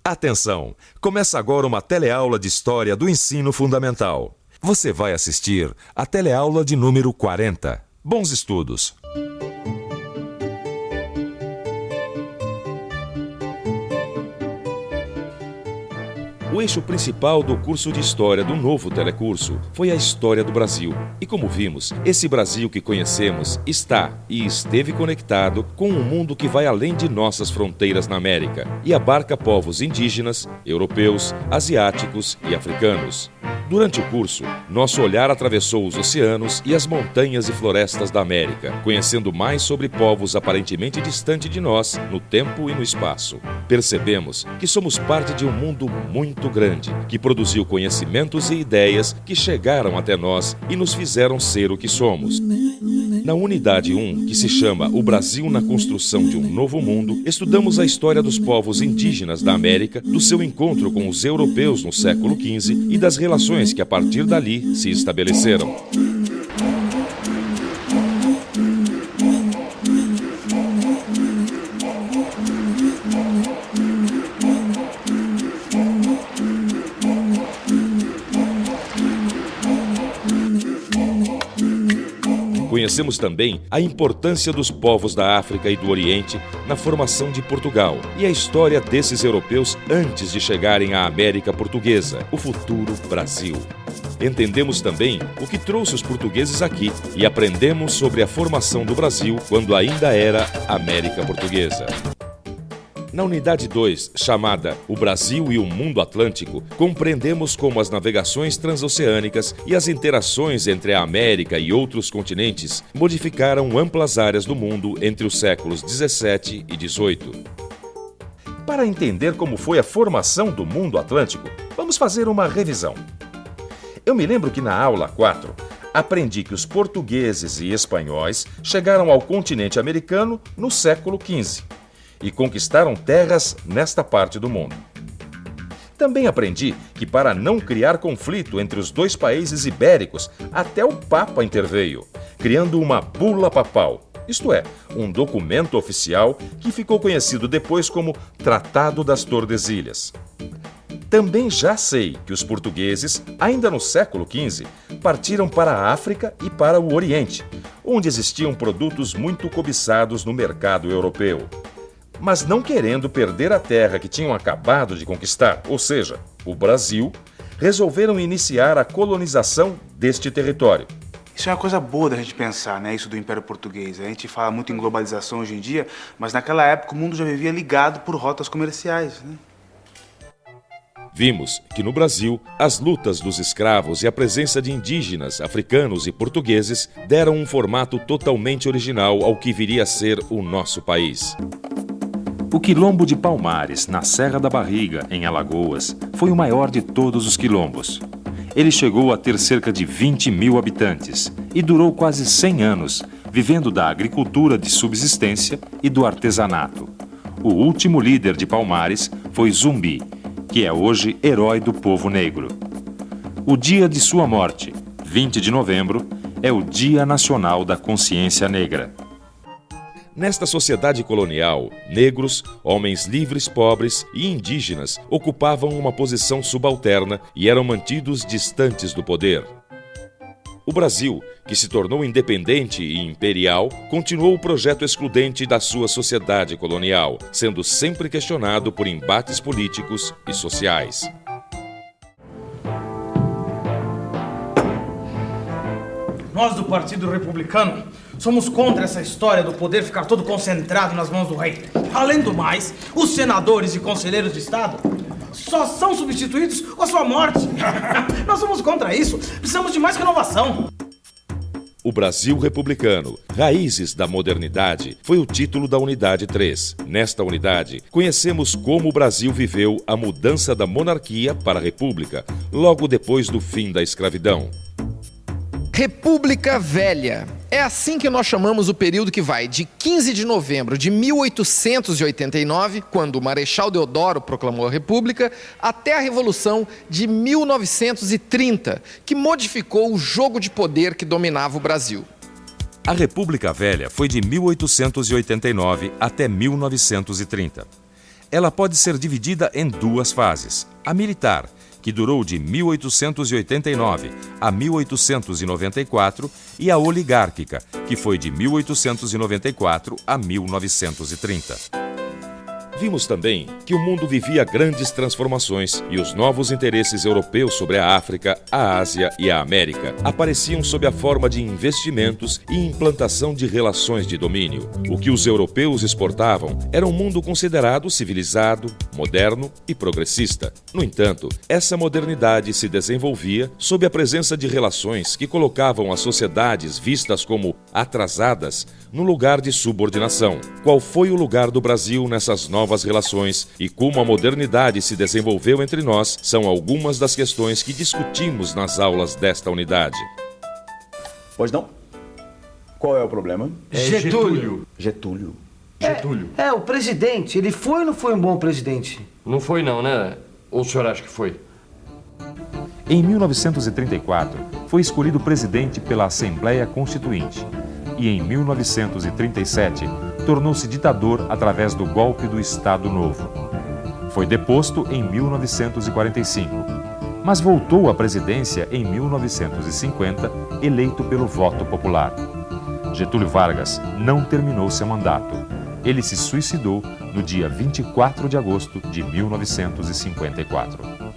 Atenção! Começa agora uma teleaula de História do Ensino Fundamental. Você vai assistir a teleaula de número 40. Bons estudos! O eixo principal do curso de História do novo telecurso foi a História do Brasil. E como vimos, esse Brasil que conhecemos está e esteve conectado com um mundo que vai além de nossas fronteiras na América e abarca povos indígenas, europeus, asiáticos e africanos. Durante o curso, nosso olhar atravessou os oceanos e as montanhas e florestas da América, conhecendo mais sobre povos aparentemente distantes de nós no tempo e no espaço. Percebemos que somos parte de um mundo muito grande, que produziu conhecimentos e ideias que chegaram até nós e nos fizeram ser o que somos. Na unidade 1, que se chama O Brasil na Construção de um Novo Mundo, estudamos a história dos povos indígenas da América, do seu encontro com os europeus no século XV e das relações que a partir dali se estabeleceram. Conhecemos também a importância dos povos da África e do Oriente na formação de Portugal e a história desses europeus antes de chegarem à América Portuguesa, o futuro Brasil. Entendemos também o que trouxe os portugueses aqui e aprendemos sobre a formação do Brasil quando ainda era América Portuguesa. Na unidade 2, chamada O Brasil e o Mundo Atlântico, compreendemos como as navegações transoceânicas e as interações entre a América e outros continentes modificaram amplas áreas do mundo entre os séculos 17 e 18. Para entender como foi a formação do mundo atlântico, vamos fazer uma revisão. Eu me lembro que na aula 4, aprendi que os portugueses e espanhóis chegaram ao continente americano no século XV. E conquistaram terras nesta parte do mundo. Também aprendi que para não criar conflito entre os dois países ibéricos, até o Papa interveio, criando uma bula papal, isto é, um documento oficial que ficou conhecido depois como Tratado das Tordesilhas. Também já sei que os portugueses, ainda no século XV, partiram para a África e para o Oriente, onde existiam produtos muito cobiçados no mercado europeu. Mas não querendo perder a terra que tinham acabado de conquistar, ou seja, o Brasil, resolveram iniciar a colonização deste território. Isso é uma coisa boa da gente pensar, né? Isso do Império Português. A gente fala muito em globalização hoje em dia, mas naquela época o mundo já vivia ligado por rotas comerciais, né? Vimos que no Brasil, as lutas dos escravos e a presença de indígenas, africanos e portugueses deram um formato totalmente original ao que viria a ser o nosso país. O Quilombo de Palmares, na Serra da Barriga, em Alagoas, foi o maior de todos os quilombos. Ele chegou a ter cerca de 20 mil habitantes e durou quase 100 anos, vivendo da agricultura de subsistência e do artesanato. O último líder de Palmares foi Zumbi, que é hoje herói do povo negro. O dia de sua morte, 20 de novembro, é o Dia Nacional da Consciência Negra. Nesta sociedade colonial, negros, homens livres, pobres e indígenas ocupavam uma posição subalterna e eram mantidos distantes do poder. O Brasil, que se tornou independente e imperial, continuou o projeto excludente da sua sociedade colonial, sendo sempre questionado por embates políticos e sociais. Nós do Partido Republicano somos contra essa história do poder ficar todo concentrado nas mãos do rei. Além do mais, os senadores e conselheiros de Estado só são substituídos com a sua morte. Nós somos contra isso. Precisamos de mais renovação. O Brasil Republicano, Raízes da Modernidade, foi o título da Unidade 3. Nesta unidade, conhecemos como o Brasil viveu a mudança da monarquia para a república, logo depois do fim da escravidão. República Velha. É assim que nós chamamos o período que vai de 15 de novembro de 1889, quando o Marechal Deodoro proclamou a República, até a Revolução de 1930, que modificou o jogo de poder que dominava o Brasil. A República Velha foi de 1889 até 1930. Ela pode ser dividida em duas fases. A militar, que durou de 1889 a 1894, e a oligárquica, que foi de 1894 a 1930. Vimos também que o mundo vivia grandes transformações e os novos interesses europeus sobre a África, a Ásia e a América apareciam sob a forma de investimentos e implantação de relações de domínio. O que os europeus exportavam era um mundo considerado civilizado, moderno e progressista. No entanto, essa modernidade se desenvolvia sob a presença de relações que colocavam as sociedades vistas como atrasadas no lugar de subordinação. Qual foi o lugar do Brasil nessas novas relações e como a modernidade se desenvolveu entre nós são algumas das questões que discutimos nas aulas desta unidade. Pois não? Qual é o problema? Getúlio. Getúlio. O presidente. Ele foi ou não foi um bom presidente? Não foi não, né? Ou o senhor acha que foi? Em 1934, foi escolhido presidente pela Assembleia Constituinte e em 1937 tornou-se ditador através do golpe do Estado Novo. Foi deposto em 1945, mas voltou à presidência em 1950, eleito pelo voto popular. Getúlio Vargas não terminou seu mandato. Ele se suicidou no dia 24 de agosto de 1954.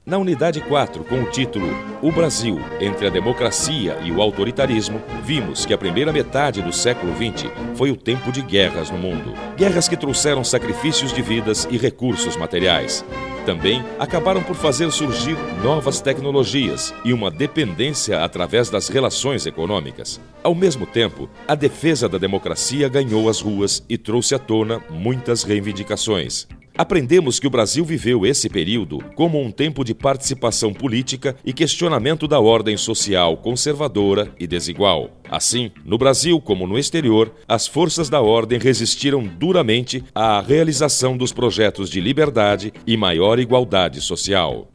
Na unidade 4, com o título O Brasil, entre a democracia e o autoritarismo, vimos que a primeira metade do século XX foi o tempo de guerras no mundo. Guerras que trouxeram sacrifícios de vidas e recursos materiais. Também acabaram por fazer surgir novas tecnologias e uma dependência através das relações econômicas. Ao mesmo tempo, a defesa da democracia ganhou as ruas e trouxe à tona muitas reivindicações. Aprendemos que o Brasil viveu esse período como um tempo de participação política e questionamento da ordem social conservadora e desigual. Assim, no Brasil como no exterior, as forças da ordem resistiram duramente à realização dos projetos de liberdade e maior igualdade social.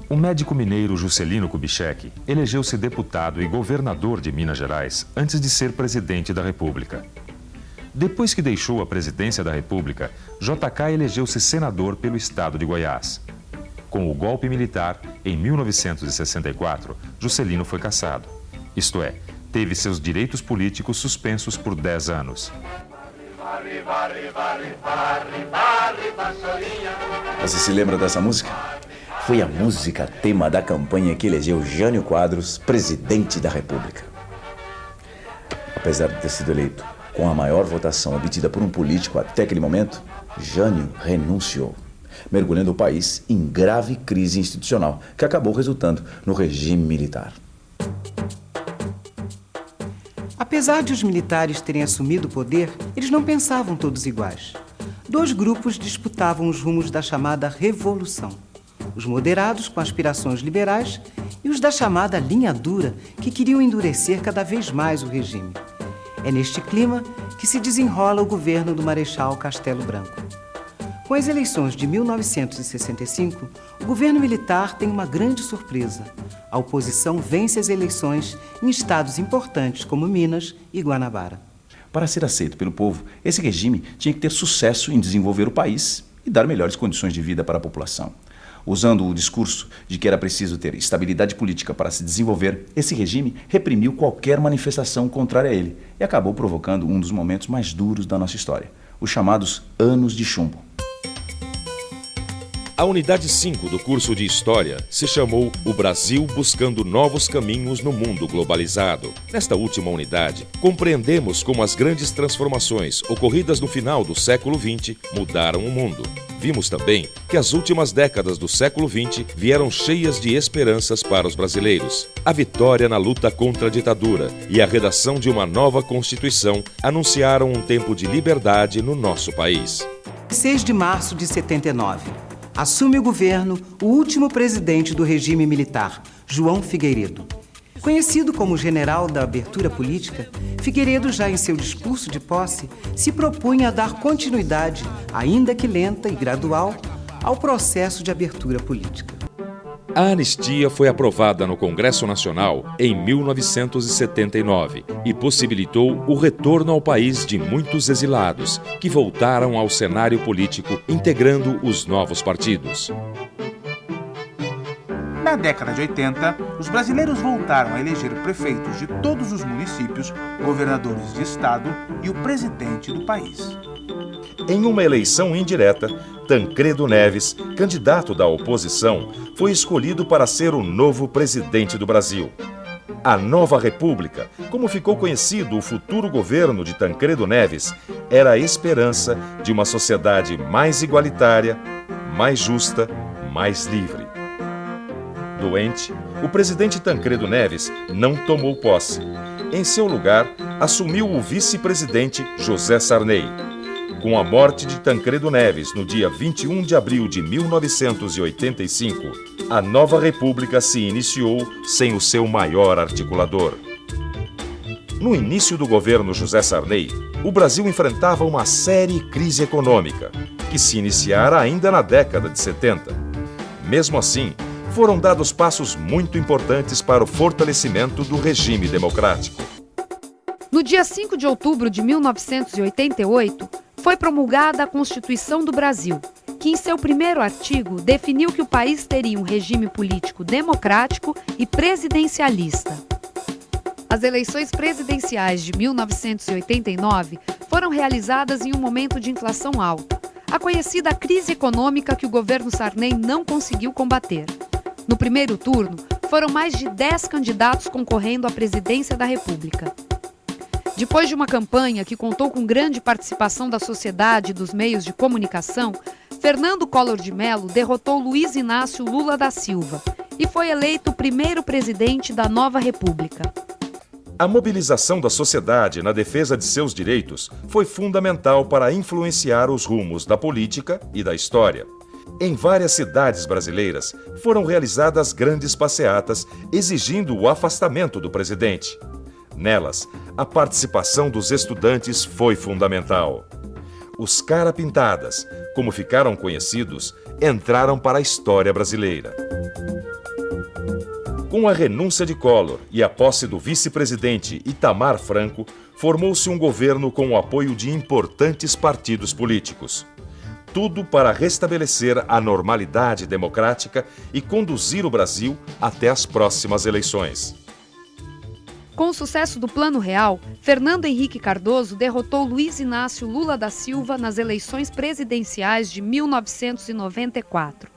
O médico mineiro Juscelino Kubitschek elegeu-se deputado e governador de Minas Gerais antes de ser presidente da República. Depois que deixou a presidência da República, JK elegeu-se senador pelo estado de Goiás. Com o golpe militar, em 1964, Juscelino foi cassado. Isto é, teve seus direitos políticos suspensos por 10 anos. Você se lembra dessa música? Foi a música tema da campanha que elegeu Jânio Quadros presidente da República. Apesar de ter sido eleito com a maior votação obtida por um político até aquele momento, Jânio renunciou, mergulhando o país em grave crise institucional, que acabou resultando no regime militar. Apesar de os militares terem assumido o poder, eles não pensavam todos iguais. Dois grupos disputavam os rumos da chamada Revolução. Os moderados, com aspirações liberais, e os da chamada linha dura, que queriam endurecer cada vez mais o regime. É neste clima que se desenrola o governo do Marechal Castelo Branco. Com as eleições de 1965, o governo militar tem uma grande surpresa. A oposição vence as eleições em estados importantes como Minas e Guanabara. Para ser aceito pelo povo, esse regime tinha que ter sucesso em desenvolver o país e dar melhores condições de vida para a população. Usando o discurso de que era preciso ter estabilidade política para se desenvolver, esse regime reprimiu qualquer manifestação contrária a ele e acabou provocando um dos momentos mais duros da nossa história, os chamados Anos de Chumbo. A unidade 5 do curso de História se chamou O Brasil buscando novos caminhos no mundo globalizado. Nesta última unidade, compreendemos como as grandes transformações ocorridas no final do século XX mudaram o mundo. Vimos também que as últimas décadas do século XX vieram cheias de esperanças para os brasileiros. A vitória na luta contra a ditadura e a redação de uma nova Constituição anunciaram um tempo de liberdade no nosso país. 6 de março de 79. Assume o governo o último presidente do regime militar, João Figueiredo. Conhecido como general da abertura política, Figueiredo, já em seu discurso de posse, se propunha a dar continuidade, ainda que lenta e gradual, ao processo de abertura política. A anistia foi aprovada no Congresso Nacional em 1979 e possibilitou o retorno ao país de muitos exilados, que voltaram ao cenário político integrando os novos partidos. Na década de 80, os brasileiros voltaram a eleger prefeitos de todos os municípios, governadores de estado e o presidente do país. Em uma eleição indireta, Tancredo Neves, candidato da oposição, foi escolhido para ser o novo presidente do Brasil. A Nova República, como ficou conhecido o futuro governo de Tancredo Neves, era a esperança de uma sociedade mais igualitária, mais justa, mais livre. Doente, o presidente Tancredo Neves não tomou posse. Em seu lugar, assumiu o vice-presidente José Sarney. Com a morte de Tancredo Neves no dia 21 de abril de 1985, a Nova República se iniciou sem o seu maior articulador. No início do governo José Sarney, o Brasil enfrentava uma séria crise econômica, que se iniciara ainda na década de 70. Mesmo assim, foram dados passos muito importantes para o fortalecimento do regime democrático. No dia 5 de outubro de 1988, foi promulgada a Constituição do Brasil, que em seu primeiro artigo definiu que o país teria um regime político democrático e presidencialista. As eleições presidenciais de 1989 foram realizadas em um momento de inflação alta, a conhecida crise econômica que o governo Sarney não conseguiu combater. No primeiro turno, foram mais de 10 candidatos concorrendo à presidência da República. Depois de uma campanha que contou com grande participação da sociedade e dos meios de comunicação, Fernando Collor de Mello derrotou Luiz Inácio Lula da Silva e foi eleito o primeiro presidente da Nova República. A mobilização da sociedade na defesa de seus direitos foi fundamental para influenciar os rumos da política e da história. Em várias cidades brasileiras foram realizadas grandes passeatas exigindo o afastamento do presidente. Nelas, a participação dos estudantes foi fundamental. Os cara-pintadas, como ficaram conhecidos, entraram para a história brasileira. Com a renúncia de Collor e a posse do vice-presidente Itamar Franco, formou-se um governo com o apoio de importantes partidos políticos. Tudo para restabelecer a normalidade democrática e conduzir o Brasil até as próximas eleições. Com o sucesso do Plano Real, Fernando Henrique Cardoso derrotou Luiz Inácio Lula da Silva nas eleições presidenciais de 1994.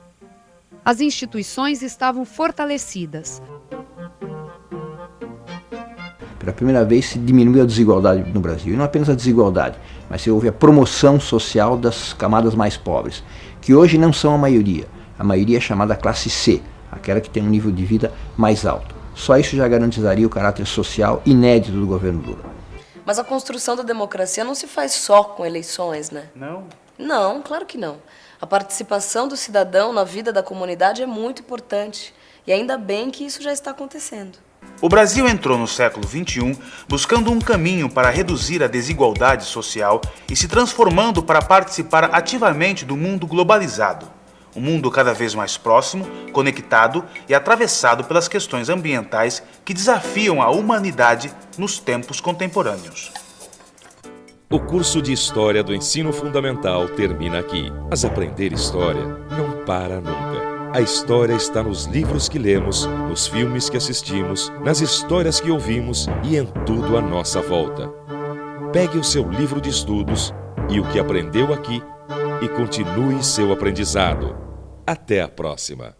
As instituições estavam fortalecidas. Pela primeira vez se diminuiu a desigualdade no Brasil. E não apenas a desigualdade, mas houve a promoção social das camadas mais pobres, que hoje não são a maioria. A maioria é chamada classe C, aquela que tem um nível de vida mais alto. Só isso já garantizaria o caráter social inédito do governo Lula. Mas a construção da democracia não se faz só com eleições, né? Não? Não, claro que não. A participação do cidadão na vida da comunidade é muito importante. E ainda bem que isso já está acontecendo. O Brasil entrou no século XXI buscando um caminho para reduzir a desigualdade social e se transformando para participar ativamente do mundo globalizado. Um mundo cada vez mais próximo, conectado e atravessado pelas questões ambientais que desafiam a humanidade nos tempos contemporâneos. O curso de História do Ensino Fundamental termina aqui. Mas aprender história não para nunca. A história está nos livros que lemos, nos filmes que assistimos, nas histórias que ouvimos e em tudo à nossa volta. Pegue o seu livro de estudos e o que aprendeu aqui e continue seu aprendizado. Até a próxima!